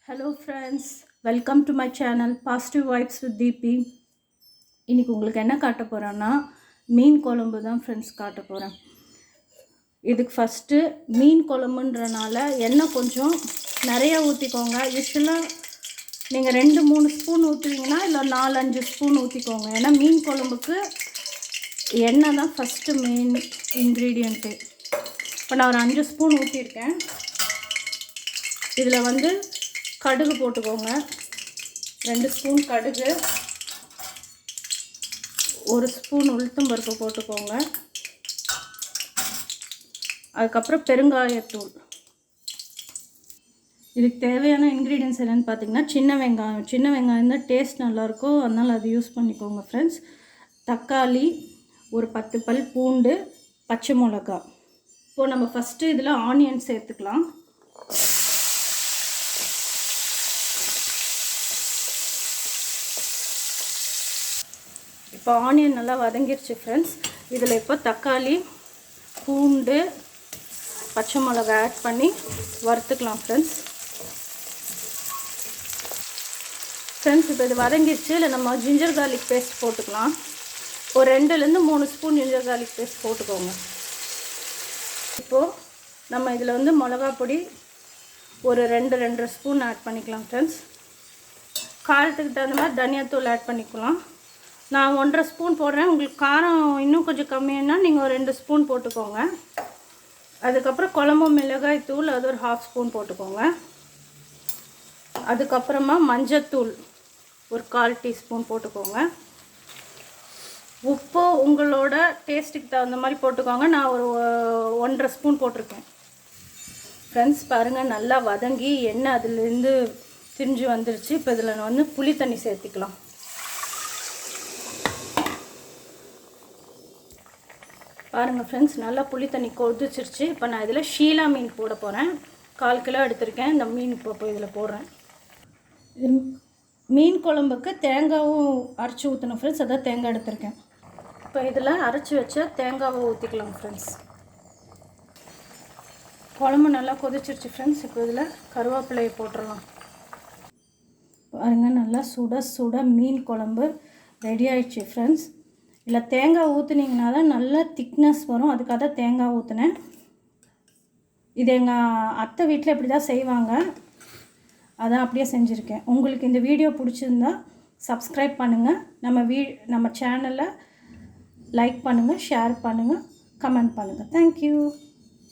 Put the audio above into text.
Hello friends, welcome to my channel Positive Vibes with Deepy. இன்னைக்கு உங்களுக்கு என்ன காட்ட போறேன்னா மீன் குழம்பு தான் फ्रेंड्स காட்ட போறேன். இதுக்கு ஃபர்ஸ்ட் மீன் குழம்புன்றனால எண்ணெய் கொஞ்சம் நிறைய ஊத்திக்கோங்க. யூசுவலா நீங்க 2-3 ஸ்பூன் ஊத்துவீங்கன்னா இல்ல 4-5 ஸ்பூன் ஊத்திக்கோங்க. ஏன்னா மீன் குழம்புக்கு எண்ணெய் தான் ஃபர்ஸ்ட் மெயின் இன்கிரிடியன்ட். இப்போ நான் ஒரு 5 ஸ்பூன் ஊத்திருக்கேன். இதில் வந்து கடுகு போட்டுக்கோங்க. 2 ஸ்பூன் கடுகு, 1 ஸ்பூன் உளுத்தம் பருப்பு போட்டுக்கோங்க. அதுக்கப்புறம் பெருங்காயத்தூள். இதுக்கு தேவையான இன்க்ரீடியன்ஸ் என்னென்னு பார்த்தீங்கன்னா சின்ன வெங்காயம் தான் டேஸ்ட் நல்லாயிருக்கும், அதனால் அது யூஸ் பண்ணிக்கோங்க ஃப்ரெண்ட்ஸ். தக்காளி, ஒரு 10 பல் பூண்டு, பச்சை மிளகாய். இப்போது நம்ம ஃபஸ்ட்டு இதில் ஆனியன் சேர்த்துக்கலாம். இப்போ ஆனியன் நல்லா வதங்கிருச்சு ஃப்ரெண்ட்ஸ். இதில் இப்போ தக்காளி, பூண்டு, பச்சை மிளகாய் ஆட் பண்ணி வறுத்துக்கலாம் ஃப்ரெண்ட்ஸ். இப்போ இது வதங்கிருச்சு. இல்லை நம்ம ஜிஞ்சர் கார்லிக் பேஸ்ட் போட்டுக்கலாம். ஒரு 2-3 ஸ்பூன் ஜிஞ்சர் கார்லிக் பேஸ்ட் போட்டுக்கோங்க. இப்போது நம்ம இதில் வந்து மிளகா பொடி ஒரு 2-2.5 ஸ்பூன் ஆட் பண்ணிக்கலாம் ஃப்ரெண்ட்ஸ். காரத்துக்கு தகுந்த மாதிரி தனியாத்தூள் ஆட் பண்ணிக்கலாம். நான் 1.5 ஸ்பூன் போடுறேன். உங்களுக்கு காரம் இன்னும் கொஞ்சம் கம்மியானா நீங்கள் ஒரு 2 ஸ்பூன் போட்டுக்கோங்க. அதுக்கப்புறம் குழம்பு மிளகாய் தூள் அது ஒரு 1/2 ஸ்பூன் போட்டுக்கோங்க. அதுக்கப்புறமா மஞ்சத்தூள் ஒரு 1/4 டீஸ்பூன் போட்டுக்கோங்க. உப்பு உங்களோட டேஸ்ட்டுக்கு தகுந்த மாதிரி போட்டுக்கோங்க. நான் ஒரு 1.5 ஸ்பூன் போட்டிருக்கேன் ஃப்ரெண்ட்ஸ். பாருங்கள், நல்லா வதங்கி எண்ணெய் அதுலேருந்து திரிஞ்சு வந்துருச்சு. இப்போ இதில் வந்து புளி தண்ணி சேர்த்திக்கலாம். பாருங்கள் ஃப்ரெண்ட்ஸ், நல்லா புளி தண்ணி கொதிச்சிருச்சு. இப்போ நான் இதில் ஷீலா மீன் போட போகிறேன். 1/4 கிலோ எடுத்திருக்கேன். இந்த மீன் இப்போ இதில் போடுறேன். இது மீன் குழம்புக்கு தேங்காயும் அரைச்சி ஊற்றணும் ஃப்ரெண்ட்ஸ், அதான் தேங்காய் எடுத்திருக்கேன். இப்போ இதில் அரைச்சி வச்ச தேங்காவை ஊற்றிக்கலாம் ஃப்ரெண்ட்ஸ். குழம்பு நல்லா கொதிச்சிருச்சு ஃப்ரெண்ட்ஸ். இப்போ இதில் கருவேப்பிலையை போட்டுடலாம். பாருங்கள், நல்லா சுட சுட மீன் குழம்பு ரெடி ஆயிடுச்சு ஃப்ரெண்ட்ஸ். இல்லை தேங்காய் ஊற்றுனீங்கன்னா தான் நல்லா திக்னஸ் வரும், அதுக்காக தான் தேங்காய் ஊற்றினேன். இது எங்கள் அத்தை வீட்டில் இப்படி தான் செய்வாங்க, அதான் அப்படியே செஞ்சுருக்கேன். உங்களுக்கு இந்த வீடியோ பிடிச்சிருந்தா சப்ஸ்கிரைப் பண்ணுங்கள். நம்ம சேனலை லைக் பண்ணுங்கள், ஷேர் பண்ணுங்கள், கமெண்ட் பண்ணுங்கள். தேங்க்யூ.